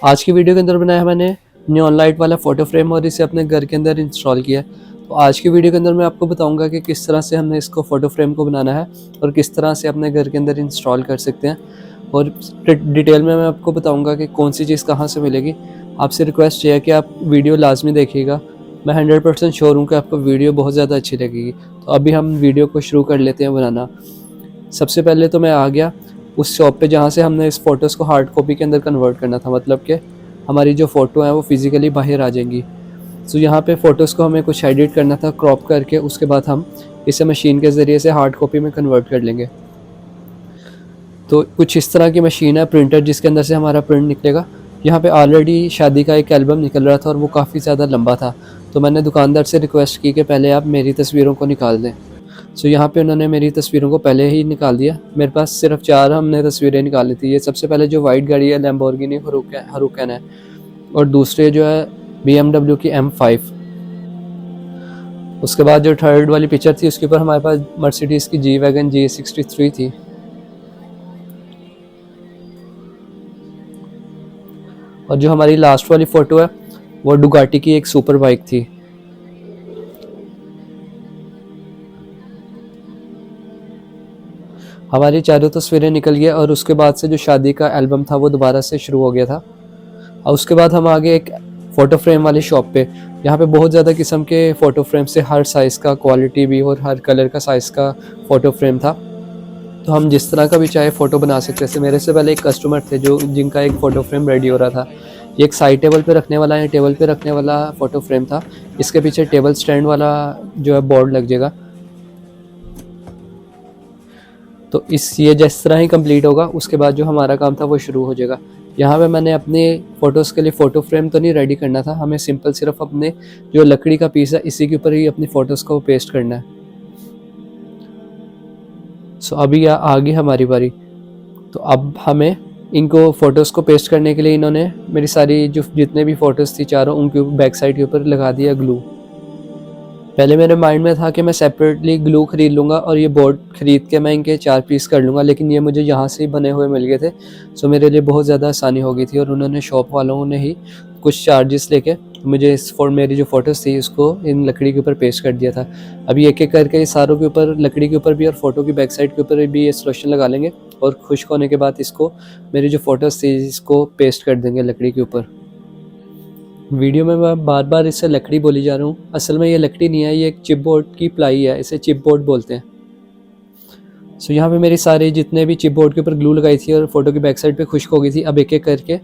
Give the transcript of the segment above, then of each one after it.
आज की वीडियो के अंदर बनाया मैंने नियॉन लाइट वाला फ़ोटो फ्रेम और इसे अपने घर के अंदर इंस्टॉल किया है। तो आज की वीडियो के अंदर मैं आपको बताऊंगा कि किस तरह से हमने इसको फ़ोटो फ्रेम को बनाना है और किस तरह से अपने घर के अंदर इंस्टॉल कर सकते हैं, और डिटेल में मैं आपको बताऊंगा कि कौन सी चीज़ कहाँ से मिलेगी। आपसे रिक्वेस्ट ये है कि आप वीडियो लाजमी देखिएगा। मैं 100% श्योर हूँ कि आपको वीडियो बहुत ज़्यादा अच्छी लगेगी। तो अभी हम वीडियो को शुरू कर लेते हैं बनाना। सबसे पहले तो मैं आ गया उस शॉप पे जहाँ से हमने इस फ़ोटोज़ को हार्ड कॉपी के अंदर कन्वर्ट करना था, मतलब कि हमारी जो फ़ोटो है वो फिज़िकली बाहर आ जाएंगी। तो यहाँ पे फ़ोटोज़ को हमें कुछ एडिट करना था क्रॉप करके, उसके बाद हम इसे मशीन के ज़रिए से हार्ड कॉपी में कन्वर्ट कर लेंगे। तो कुछ इस तरह की मशीन है, प्रिंटर, जिसके अंदर से हमारा प्रिंट निकलेगा। यहाँ पे ऑलरेडी शादी का एक एल्बम निकल रहा था और वो काफ़ी ज़्यादा लंबा था, तो मैंने दुकानदार से रिक्वेस्ट की कि पहले आप मेरी तस्वीरों को निकाल दें। सो यहाँ पे उन्होंने मेरी तस्वीरों को पहले ही निकाल दिया। मेरे पास सिर्फ 4 हमने तस्वीरें निकाली थी। ये सबसे पहले जो वाइट गाड़ी है लैम्बोर्गिनी हरुकैन है, और दूसरे जो है BMW की M5। उसके बाद जो थर्ड वाली पिक्चर थी उसके ऊपर हमारे पास मर्सिडीज़ की जी वैगन G63 थी। और जो हमारी लास्ट वाली फ़ोटो है वो डुगाटी की एक सुपर बाइक थी। हमारी चारों तस्वीरें निकल गई और उसके बाद से जो शादी का एल्बम था वो दोबारा से शुरू हो गया था। और उसके बाद हम आगे एक फ़ोटो फ्रेम वाली शॉप पे। यहाँ पे बहुत ज़्यादा किस्म के फ़ोटो फ्रेम से, हर साइज़ का, क्वालिटी भी और हर कलर का साइज़ का फ़ोटो फ्रेम था। तो हम जिस तरह का भी चाहे फ़ोटो बना सकते थे। मेरे से पहले एक कस्टमर थे जिनका एक फ़ोटो फ्रेम रेडी हो रहा था। ये एक साइड टेबल पे रखने वाला है, टेबल पे रखने वाला फ़ोटो फ्रेम था। इसके पीछे टेबल स्टैंड वाला जो है बोर्ड लग जाएगा। तो ये जिस तरह ही कंप्लीट होगा उसके बाद जो हमारा काम था वो शुरू हो जाएगा। यहाँ पे मैंने अपने फ़ोटोज़ के लिए फ़ोटो फ्रेम तो नहीं रेडी करना था, हमें सिंपल सिर्फ अपने जो लकड़ी का पीस है इसी के ऊपर ही अपनी फ़ोटोज़ को पेस्ट करना है। सो अभी आ गई हमारी बारी। तो अब हमें इनको फ़ोटोज़ को पेस्ट करने के लिए इन्होंने मेरी सारी जो जितने भी फ़ोटोज़ थी चारों, उनके बैक साइड के ऊपर लगा दिया ग्लू। पहले मेरे माइंड में था कि मैं सेपरेटली ग्लू ख़रीद लूँगा और ये बोर्ड ख़रीद के मैं इनके 4 पीस कर लूँगा, लेकिन ये मुझे यहाँ से ही बने हुए मिल गए थे। सो मेरे लिए बहुत ज़्यादा आसानी हो गई थी और उन्होंने, शॉप वालों ने ही कुछ चार्जेस लेके मुझे मेरी जो फ़ोटोज़ थी उसको इन लकड़ी के ऊपर पेस्ट कर दिया था। अभी एक एक करके ये सारों के ऊपर, लकड़ी के ऊपर भी और फ़ोटो की बैक साइड के ऊपर भी ये सॉल्यूशन लगा लेंगे, और खुश्क होने के बाद इसको, मेरी जो फ़ोटोज़ थी इसको पेस्ट कर देंगे लकड़ी के ऊपर। वीडियो में मैं बार बार इससे लकड़ी बोली जा रहा हूँ, असल में ये लकड़ी नहीं है, ये एक चिपबोर्ड की प्लाई है, इसे चिपबोर्ड बोलते हैं। सो यहाँ पे मेरी सारी जितने भी चिपबोर्ड के ऊपर ग्लू लगाई थी और फोटो की बैक साइड पे खुश्क हो गई थी, अब एक एक करके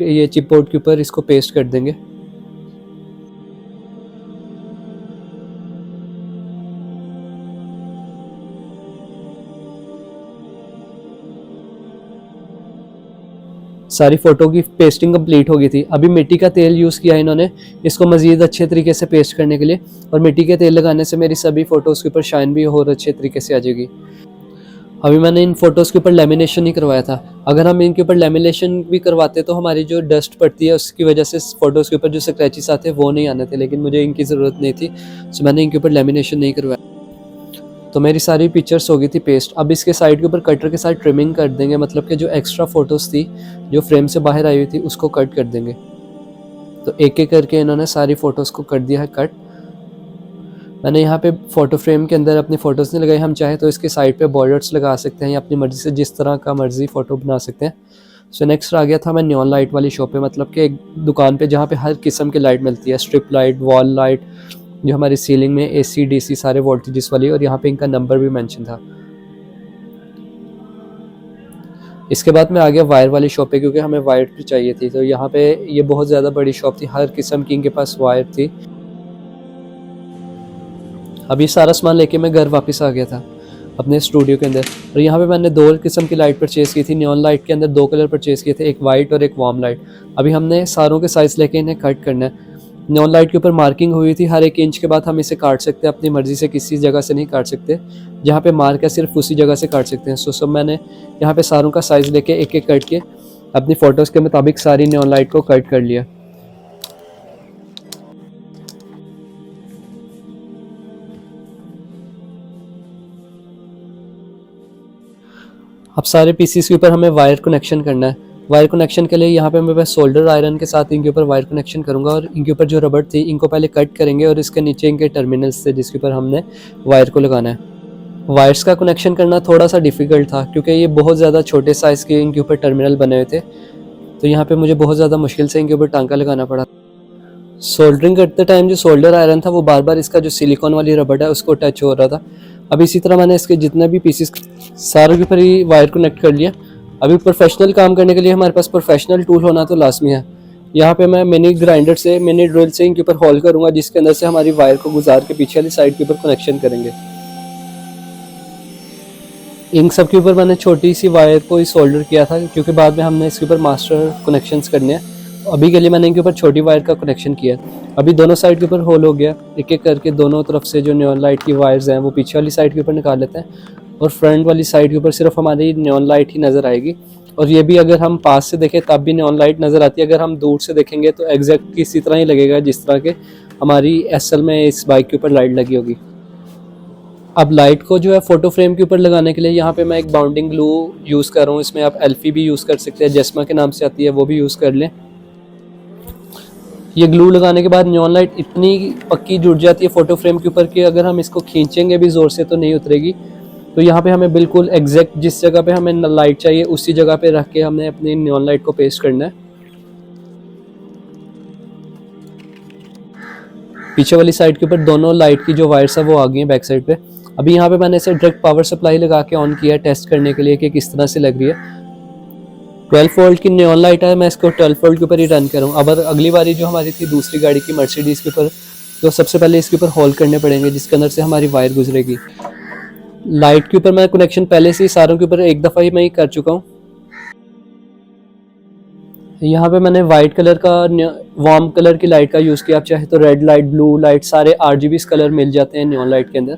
ये चिपबोर्ड के ऊपर इसको पेस्ट कर देंगे। सारी फ़ोटो की पेस्टिंग कंप्लीट हो गई थी। अभी मिट्टी का तेल यूज़ किया इन्होंने इसको मज़ीद अच्छे तरीके से पेस्ट करने के लिए, और मिट्टी के तेल लगाने से मेरी सभी फ़ोटोज़ के ऊपर शाइन भी और अच्छे तरीके से आ जाएगी। अभी मैंने इन फ़ोटोज़ के ऊपर लेमिनेशन नहीं करवाया था। अगर हम इनके ऊपर लेमिनेशन भी करवाते तो हमारी जो डस्ट पड़ती है उसकी वजह से फ़ोटोज़ के ऊपर जो स्क्रैचेस आते हैं वो नहीं आने थे, लेकिन मुझे इनकी ज़रूरत नहीं थी, सो मैंने इनके ऊपर लेमिनेशन नहीं करवाया। तो मेरी सारी पिक्चर्स हो गई थी पेस्ट। अब इसके साइड के ऊपर कटर के साथ ट्रिमिंग कर देंगे, मतलब कि जो एक्स्ट्रा फ़ोटोज़ थी जो फ्रेम से बाहर आई हुई थी उसको कट कर देंगे। तो एक एक करके इन्होंने सारी फ़ोटोज़ को कर दिया है कट। मैंने यहाँ पे फ़ोटो फ्रेम के अंदर अपनी फ़ोटोज़ नहीं लगाई, हम चाहे तो इसके साइड पे बॉर्डर्स लगा सकते हैं या अपनी मर्ज़ी से जिस तरह का मर्ज़ी फ़ोटो बना सकते हैं। सो नेक्स्ट आ गया था मैं नियॉन लाइट वाली शॉप पे, मतलब कि एक दुकान पे जहाँ पे हर किस्म की लाइट मिलती है, स्ट्रिप लाइट, वॉल लाइट, जो हमारी सीलिंग में AC DC सारे वोल्टेजेस वाली, और यहाँ पे इनका नंबर भी मेंशन था। इसके बाद मैं आ गया वायर वाली शॉप पे, क्योंकि हमें वायर भी चाहिए थी। तो यहाँ पे ये बहुत ज़्यादा बड़ी शॉप थी, हर किस्म की इनके पास वायर थी। अभी सारा सामान लेके मैं घर वापस आ गया था अपने स्टूडियो के अंदर, और यहाँ पे मैंने 2 किस्म की लाइट परचेज़ की थी। नियॉन लाइट के अंदर 2 कलर परचेज़ किए थे, एक वाइट और एक वार्म लाइट। अभी हमने सारों के साइज़ लेके इन्हें कट करना है। नियॉन लाइट के ऊपर मार्किंग हुई थी, हर 1 इंच के बाद हम इसे काट सकते हैं, अपनी मर्ज़ी से किसी जगह से नहीं काट सकते। जहाँ पे मार्क है सिर्फ उसी जगह से काट सकते हैं। सो मैंने यहाँ पे सारों का साइज़ लेके एक एक कट के अपनी फ़ोटोज़ के मुताबिक सारी नियॉन लाइट को कट कर लिया। अब सारे पीसीस के ऊपर हमें वायर कनेक्शन करना है। वायर कनेक्शन के लिए यहाँ पे मैं बस सोल्डर आयरन के साथ इनके ऊपर वायर कनेक्शन करूँगा और इनके ऊपर जो रबड़ थी इनको पहले कट करेंगे और इसके नीचे इनके टर्मिनल्स थे जिसके ऊपर हमने वायर को लगाना है। वायर्स का कनेक्शन करना थोड़ा सा डिफ़िकल्ट था क्योंकि ये बहुत ज़्यादा छोटे साइज़ के इनके ऊपर टर्मिनल बने हुए थे, तो यहाँ पे मुझे बहुत ज़्यादा मुश्किल से इनके ऊपर टांका लगाना पड़ा। सोल्डरिंग करते टाइम जो सोल्डर आयरन था वो बार बार इसका जो सिलिकॉन वाली रबड़ है उसको टच हो रहा था। अब इसी तरह मैंने इसके जितने भी पीसेस सारों के ऊपर ही वायर कनेक्ट कर लिया। अभी प्रोफेशनल काम करने के लिए हमारे पास प्रोफेशनल टूल होना तो लाजमी है। यहाँ पे मैं मिनी ग्राइंडर से, मिनी ड्रिल से इनके ऊपर होल करूँगा जिसके अंदर से हमारी वायर को गुजार के पीछे वाली साइड के ऊपर कनेक्शन करेंगे। इन सब के ऊपर मैंने छोटी सी वायर को ही सोल्डर किया था क्योंकि बाद में हमने इसके ऊपर मास्टर कनेक्शंस करने हैं। अभी के लिए मैंने इनके ऊपर छोटी वायर का कनेक्शन किया। अभी दोनों साइड के ऊपर होल हो गया। एक एक करके दोनों तरफ से जो नियॉन लाइट की वायर्स हैं वो पीछे वाली साइड के ऊपर निकाल लेते हैं और फ्रंट वाली साइड के ऊपर सिर्फ हमारी नियॉन लाइट ही नज़र आएगी। और ये भी अगर हम पास से देखें तब भी नियॉन लाइट नज़र आती है, अगर हम दूर से देखेंगे तो एग्जैक्ट इसी तरह ही लगेगा जिस तरह के हमारी एसएल में इस बाइक के ऊपर लाइट लगी होगी। अब लाइट को जो है फ़ोटो फ्रेम के ऊपर लगाने के लिए यहाँ पे मैं एक बाउंडिंग ग्लू यूज़ कर रहा हूँ। इसमें आप एल्फी भी यूज़ कर सकते हैं, जस्मा के नाम से आती है, वो भी यूज़ कर लें। ये ग्लू लगाने के बाद नियॉन लाइट इतनी पक्की जुड़ जाती है फ़ोटो फ्रेम के ऊपर कि अगर हम इसको खींचेंगे भी ज़ोर से तो नहीं उतरेगी। तो यहाँ पे हमें बिल्कुल एग्जैक्ट जिस जगह पे हमें लाइट चाहिए उसी जगह पे रख के हमने अपनी नियॉन लाइट को पेस्ट करना है। पीछे वाली साइड के ऊपर दोनों लाइट की जो वायर्स है वो आ गई हैं बैक साइड पे। अभी यहाँ पे मैंने इसे डायरेक्ट पावर सप्लाई लगा के ऑन किया टेस्ट करने के लिए कि किस तरह से लग रही है। 12 वोल्ट की नियॉन लाइट है, मैं इसको 12 वोल्ट के ऊपर ही रन करूँ। अब अगली बारी जो हमारी थी दूसरी गाड़ी की मर्सिडीज़ के ऊपर, तो सबसे पहले इसके ऊपर होल करने पड़ेंगे जिसके अंदर से हमारी वायर गुजरेगी। लाइट के ऊपर मैं कनेक्शन पहले से ही सारों के ऊपर एक दफ़ा ही मैं ही कर चुका हूँ। यहाँ पे मैंने वाइट कलर का वार्म कलर की लाइट का यूज़ किया। आप चाहे तो रेड लाइट, ब्लू लाइट, सारे RGBs कलर मिल जाते हैं नियॉन लाइट के अंदर।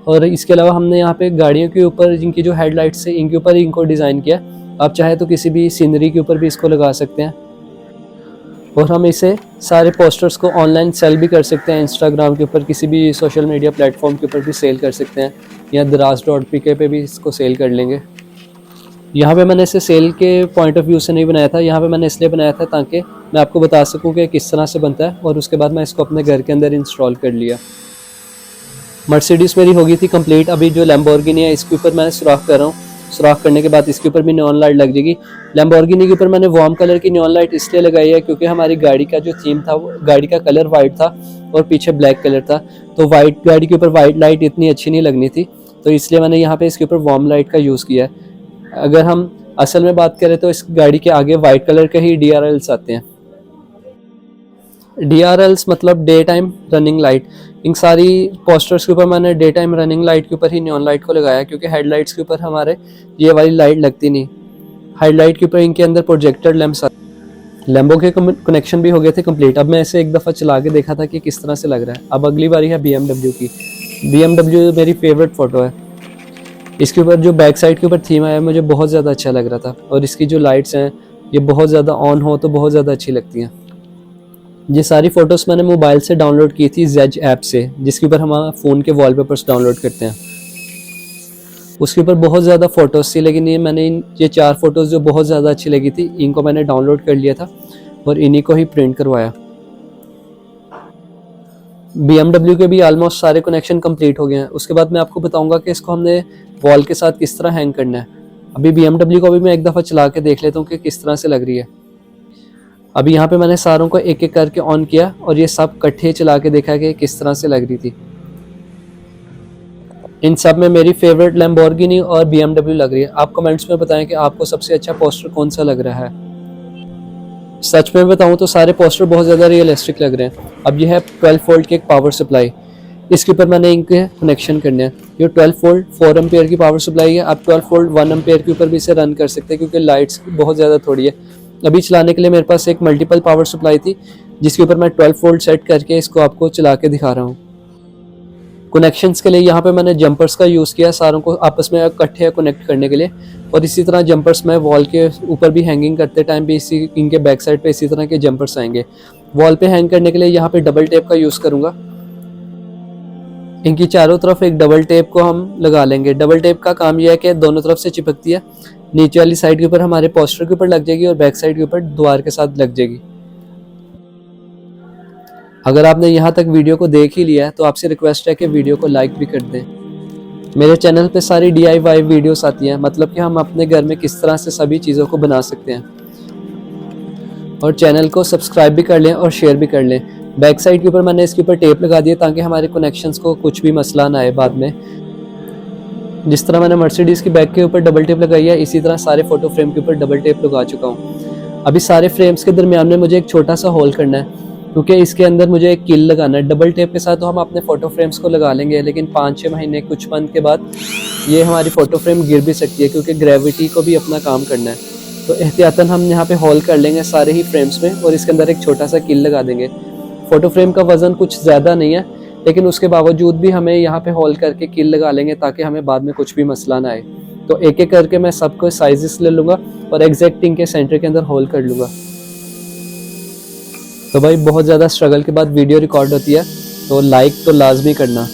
और इसके अलावा हमने यहाँ पे गाड़ियों के ऊपर जिनकी जो हेडलाइट्स है इनके ऊपर इनको डिज़ाइन किया। आप चाहे तो किसी भी सीनरी के ऊपर भी इसको लगा सकते हैं। और हम इसे सारे पोस्टर्स को ऑनलाइन सेल भी कर सकते हैं, इंस्टाग्राम के ऊपर, किसी भी सोशल मीडिया प्लेटफॉर्म के ऊपर भी सेल कर सकते हैं, या दराज.pk पे भी इसको सेल कर लेंगे। यहाँ पे मैंने इसे सेल के पॉइंट ऑफ व्यू से नहीं बनाया था, यहाँ पे मैंने इसलिए बनाया था ताकि मैं आपको बता सकूँ कि किस तरह से बनता है। और उसके बाद मैं इसको अपने घर के अंदर इंस्टॉल कर लिया। मर्सिडीज़ मेरी हो गई थी कंप्लीट। अभी जो लैम्बोर्गिनी है इसके ऊपर मैं सुराख कर रहा हूँ। सुराख करने के बाद इसके ऊपर भी नियॉन लाइट लग जाएगी। लैम्बोर्गिनी के ऊपर मैंने वार्म कलर की नियॉन लाइट इसलिए लगाई है क्योंकि हमारी गाड़ी का जो थीम था, गाड़ी का कलर वाइट था और पीछे ब्लैक कलर था, तो वाइट गाड़ी के ऊपर वाइट लाइट इतनी अच्छी नहीं लगनी थी, तो इसलिए मैंने यहाँ पे इसके ऊपर वार्म लाइट का यूज़ किया है। अगर हम असल में बात करें तो इस गाड़ी के आगे वाइट कलर के ही DRLs आते हैं। DRLs मतलब डे टाइम रनिंग लाइट। इन सारी पोस्टर्स के ऊपर मैंने डे टाइम रनिंग लाइट के ऊपर ही नियॉन लाइट को लगाया क्योंकि हेडलाइट्स के ऊपर हमारे ये वाली लाइट लगती नहीं। हेडलाइट के ऊपर इनके अंदर प्रोजेक्टर लैंप्स आते। लैम्बो के कनेक्शन भी हो गए थे कंप्लीट। अब मैं इसे एक दफ़ा चला के देखा था कि किस तरह से लग रहा है। अब अगली बारी है BMW की। BMW मेरी फेवरेट फ़ोटो है। इसके ऊपर जो बैक साइड के ऊपर थीम आया मुझे बहुत ज़्यादा अच्छा लग रहा था और इसकी जो लाइट्स हैं ये बहुत ज़्यादा ऑन हो तो बहुत ज़्यादा अच्छी लगती हैं। ये सारी फ़ोटोज़ मैंने मोबाइल से डाउनलोड की थी Zedge ऐप से, जिसके ऊपर हम फ़ोन के वॉलपेपर्स डाउनलोड करते हैं। उसके ऊपर बहुत ज़्यादा फ़ोटोज़ थी, लेकिन ये 4 फ़ोटोज़ जो बहुत ज़्यादा अच्छी लगी थी इनको मैंने डाउनलोड कर लिया था और इन्हीं को ही प्रिंट करवाया। BMW के भी ऑलमोस्ट सारे कनेक्शन कंप्लीट हो गए हैं। उसके बाद मैं आपको बताऊंगा कि इसको हमने वॉल के साथ किस तरह हैंग करना है। अभी BMW को भी मैं एक दफ़ा चला के देख लेता हूँ कि किस तरह से लग रही है। अभी यहाँ पे मैंने सारों को एक एक करके ऑन किया और ये सब इकट्ठे चला के देखा कि किस तरह से लग रही थी। इन सब में मेरी फेवरेट लैम्बोर्गिनी और BMW लग रही है। आप कमेंट्स में बताएं कि आपको सबसे अच्छा पोस्टर कौन सा लग रहा है। सच में बताऊं तो सारे पोस्टर बहुत ज़्यादा रियलिस्टिक लग रहे हैं। अब ये है 12 वोल्ट की एक पावर सप्लाई, इसके ऊपर मैंने इनके कनेक्शन करने हैं। ये 12 वोल्ट 4 एम्पेयर की पावर सप्लाई है। आप 12 वोल्ट 1 एम्पेयर के ऊपर भी इसे रन कर सकते हैं क्योंकि लाइट्स बहुत ज़्यादा थोड़ी है। अभी चलाने के लिए मेरे पास एक मल्टीपल पावर सप्लाई थी जिसके ऊपर मैं 12 वोल्ट सेट करके इसको आपको चला के दिखा रहा हूँ। कनेक्शंस के लिए यहाँ पे मैंने जंपर्स का यूज़ किया सारों को आपस में इकट्ठे कनेक्ट करने के लिए। और इसी तरह जंपर्स मैं वॉल के ऊपर भी हैंगिंग करते टाइम भी इनके बैक साइड पे इसी तरह के जंपर्स आएंगे। वॉल पे हैंग करने के लिए यहाँ पे डबल टेप का यूज़ करूँगा। इनकी चारों तरफ एक डबल टेप को हम लगा लेंगे। डबल टेप का काम यह है कि दोनों तरफ से चिपकती है, नीचे वाली साइड के ऊपर हमारे पोस्टर के ऊपर लग जाएगी और बैक साइड के ऊपर द्वार के साथ लग जाएगी। अगर आपने यहाँ तक वीडियो को देख ही लिया है तो आपसे रिक्वेस्ट है कि वीडियो को लाइक भी कर दें। मेरे चैनल पे सारी DIY वीडियोस आती हैं, मतलब कि हम अपने घर में किस तरह से सभी चीज़ों को बना सकते हैं। और चैनल को सब्सक्राइब भी कर लें और शेयर भी कर लें। बैक साइड के ऊपर मैंने इसके ऊपर टेप लगा दिया ताकि हमारे कनेक्शंस को कुछ भी मसला ना आए बाद में। जिस तरह मैंने मर्सिडीज़ की बैक के ऊपर डबल टेप लगाई है, इसी तरह सारे फ़ोटो फ्रेम के ऊपर डबल टेप लगा चुका हूँ। अभी सारे फ्रेम्स के दरमियान में मुझे एक छोटा सा होल करना है, क्योंकि इसके अंदर मुझे एक कील लगाना है। डबल टेप के साथ तो हम अपने फ़ोटो फ्रेम्स को लगा लेंगे, लेकिन 5-6 महीने कुछ मंथ के बाद ये हमारी फ़ोटो फ्रेम गिर भी सकती है, क्योंकि ग्रेविटी को भी अपना काम करना है। तो एहतियातन हम यहाँ पे होल कर लेंगे सारे ही फ्रेम्स में और इसके अंदर एक छोटा सा कील लगा देंगे। फ़ोटो फ्रेम का वज़न कुछ ज़्यादा नहीं है, लेकिन उसके बावजूद भी हमें यहाँ पे होल करके कील लगा लेंगे ताकि हमें बाद में कुछ भी मसला ना आए। तो एक एक करके मैं सबको साइजेस ले लूँगा और एग्जैक्ट इनके सेंटर के अंदर होल कर लूँगा। तो भाई बहुत ज़्यादा स्ट्रगल के बाद वीडियो रिकॉर्ड होती है, तो लाइक तो लाजमी करना।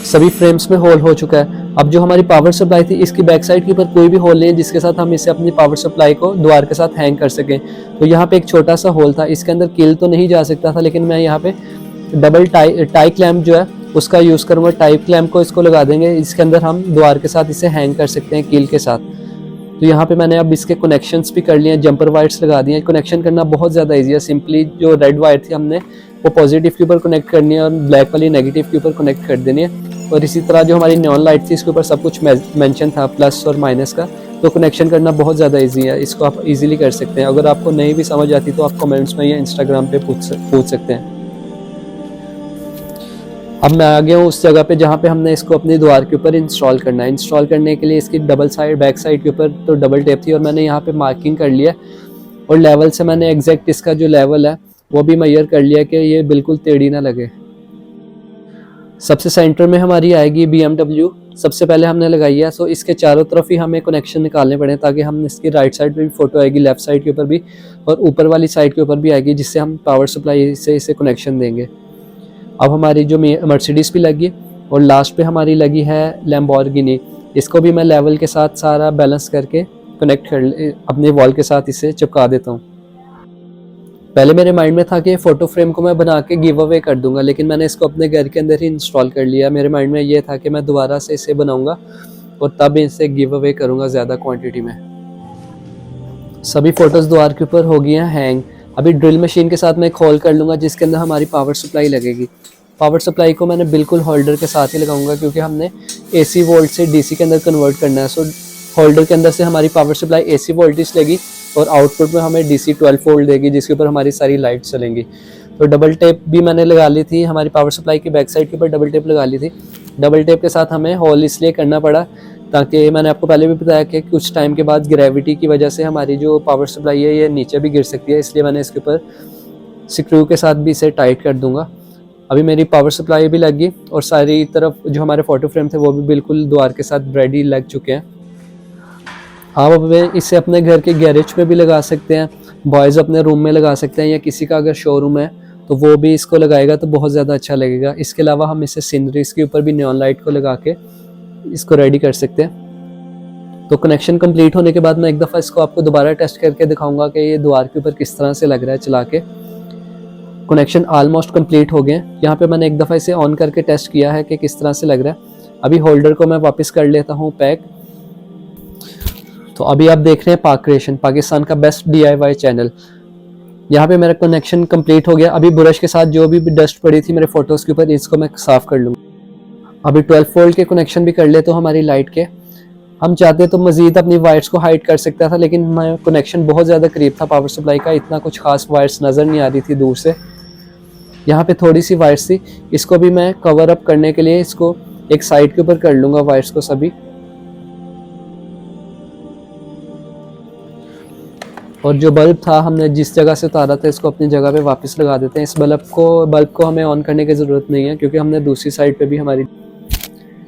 सभी फ्रेम्स में होल हो चुका है। अब जो हमारी पावर सप्लाई थी, इसकी बैक साइड के ऊपर कोई भी होल नहीं है जिसके साथ हम इसे अपनी पावर सप्लाई को द्वार के साथ हैंग कर सकें। तो यहाँ पे एक छोटा सा होल था, इसके अंदर कील तो नहीं जा सकता था, लेकिन मैं यहाँ पे डबल टाई क्लैम्प जो है उसका यूज़ करूँगा। टाई क्लैम्प को इसको लगा देंगे, इसके अंदर हम द्वार के साथ इसे हैंग कर सकते हैं कील के साथ। तो यहाँ पे मैंने अब इसके कनेक्शंस भी कर लिए हैं, जंपर वायर्स लगा दिए हैं। कनेक्शन करना बहुत ज़्यादा ईजी है। सिंपली जो रेड वायर थी हमने वो पॉजिटिव के ऊपर कनेक्ट करनी है और ब्लैक वाली नेगेटिव के ऊपर कनेक्ट कर देनी है। और इसी तरह जो हमारी न्योन लाइट थी इसके ऊपर सब कुछ मेंशन था, प्लस और माइनस का। तो कनेक्शन करना बहुत ज़्यादा ईजी है, इसको आप इजीली कर सकते हैं। अगर आपको नहीं भी समझ आती तो आप कमेंट्स में या इंस्टाग्राम पे पूछ सकते हैं। अब मैं आ गया हूँ उस जगह पे जहाँ पे हमने इसको अपनी द्वार के ऊपर इंस्टॉल करना है। इंस्टॉल करने के लिए इसकी डबल साइड बैक साइड के ऊपर तो डबल टेप थी और मैंने यहाँ पे मार्किंग कर लिया और लेवल से मैंने एग्जैक्ट इसका जो लेवल है वो भी मेजर कर लिया कि ये बिल्कुल टेढ़ी ना लगे। सबसे सेंटर में हमारी आएगी BMW, सबसे पहले हमने लगाई है। सो इसके चारों तरफ ही हमें कनेक्शन निकालने पड़े ताकि हम इसकी राइट साइड पे भी फोटो आएगी, लेफ्ट साइड के ऊपर भी और ऊपर वाली साइड के ऊपर भी आएगी, जिससे हम पावर सप्लाई से इसे कनेक्शन देंगे। अब हमारी जो मर्सिडीज़ भी लगी और लास्ट पे हमारी लगी है लैम्बोर्गिनी। इसको भी मैं लेवल के साथ सारा बैलेंस करके कनेक्ट कर अपने वॉल के साथ इसे चिपका देता हूँ। पहले मेरे माइंड में था कि फ़ोटो फ्रेम को मैं बना के गिव अवे कर दूंगा, लेकिन मैंने इसको अपने घर के अंदर ही इंस्टॉल कर लिया। मेरे माइंड में ये था कि मैं दोबारा से इसे बनाऊंगा और तब इसे गिव अवे करूंगा ज़्यादा क्वांटिटी में। सभी फ़ोटोज़ द्वार के ऊपर हो गई हैं हैंग। अभी ड्रिल मशीन के साथ मैं एक होल कर लूँगा जिसके अंदर हमारी पावर सप्लाई लगेगी। पावर सप्लाई को मैंने बिल्कुल होल्डर के साथ ही लगाऊंगा, क्योंकि हमने AC वोल्ट से DC के अंदर कन्वर्ट करना है। सो होल्डर के अंदर से हमारी पावर सप्लाई AC वोल्टेज लेगी और आउटपुट में हमें DC 12 वोल्ट देगी, जिसके ऊपर हमारी सारी लाइट चलेंगी। तो डबल टेप भी मैंने लगा ली थी, हमारी पावर सप्लाई की बैक साइड के ऊपर डबल टेप लगा ली थी। डबल टेप के साथ हमें होल इसलिए करना पड़ा ताकि मैंने आपको पहले भी बताया कि कुछ टाइम के बाद ग्रेविटी की वजह से हमारी जो पावर सप्लाई है ये नीचे भी गिर सकती है, इसलिए मैंने इसके ऊपर स्क्रू के साथ भी इसे टाइट कर दूंगा। अभी मेरी पावर सप्लाई भी लग गई और सारी तरफ जो हमारे फ़ोटो फ्रेम थे वो भी बिल्कुल द्वार के साथ रेडी लग चुके हैं। आप अब इसे अपने घर के गैरेज में भी लगा सकते हैं, बॉयज़ अपने रूम में लगा सकते हैं, या किसी का अगर शोरूम है तो वो भी इसको लगाएगा तो बहुत ज़्यादा अच्छा लगेगा। इसके अलावा हम इसे सीनरीज के ऊपर भी न्योन लाइट को लगा के इसको रेडी कर सकते हैं। तो कनेक्शन कंप्लीट होने के बाद मैं एक दफ़ा इसको आपको दोबारा टेस्ट करके दिखाऊंगा कि ये द्वार के ऊपर किस तरह से लग रहा है चला के। कनेक्शन ऑलमोस्ट कंप्लीट हो गए। यहाँ पे मैंने एक दफ़ा इसे ऑन करके टेस्ट किया है कि किस तरह से लग रहा है। अभी होल्डर को मैं वापस कर लेता हूँ पैक। तो अभी आप देख रहे हैं पाक क्रिएशन, पाकिस्तान का बेस्ट DIY चैनल। यहाँ पे मेरा कनेक्शन कंप्लीट हो गया। अभी ब्रश के साथ जो भी डस्ट पड़ी थी मेरे फोटोज़ के ऊपर, इसको मैं साफ़ कर लूँगा। अभी 12 वोल्ट के कनेक्शन भी कर ले तो हमारी लाइट के। हम चाहते तो मज़ीद अपनी वायर्स को हाइड कर सकता था, लेकिन हमारा कनेक्शन बहुत ज़्यादा करीब था पावर सप्लाई का, इतना कुछ खास वायर्स नज़र नहीं आ रही थी दूर से। यहाँ पे थोड़ी सी वायर्स थी, इसको भी मैं कवर अप करने के लिए इसको एक साइड के ऊपर कर लूँगा वायर्स को सभी। और जो बल्ब था हमने जिस जगह से उतारा था इसको अपनी जगह पे वापस लगा देते हैं। इस बल्ब को हमें ऑन करने की ज़रूरत नहीं है, क्योंकि हमने दूसरी साइड पे भी हमारी